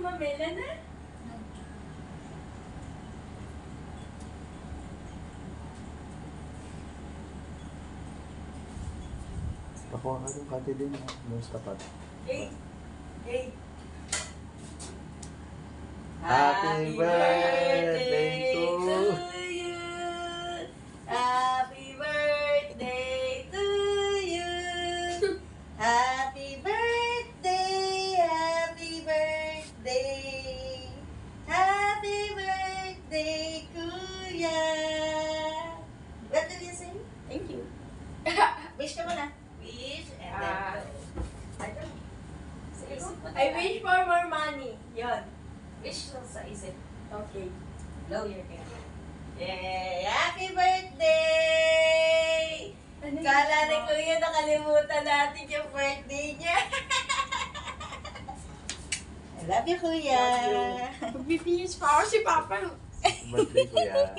Mamela na. Pakuha ka yung kati din. Nose tapat. Hey. Hey. Happy birthday to you. Happy birthday to you. Happy birthday. Happy birthday. Happy birthday, Kuya. What did you say? Thank you. Wish ka muna. Wish and then go. Sa isip ko I wish for more money. Yon. Wish lang sa isip. Okay. Blow your candle. Yay! Happy birthday! Kala ni Kuya nakalimutan natin yung birthday niya. I love you, Kuya. Magbibihis pa ako si Papa. birthday ko yan.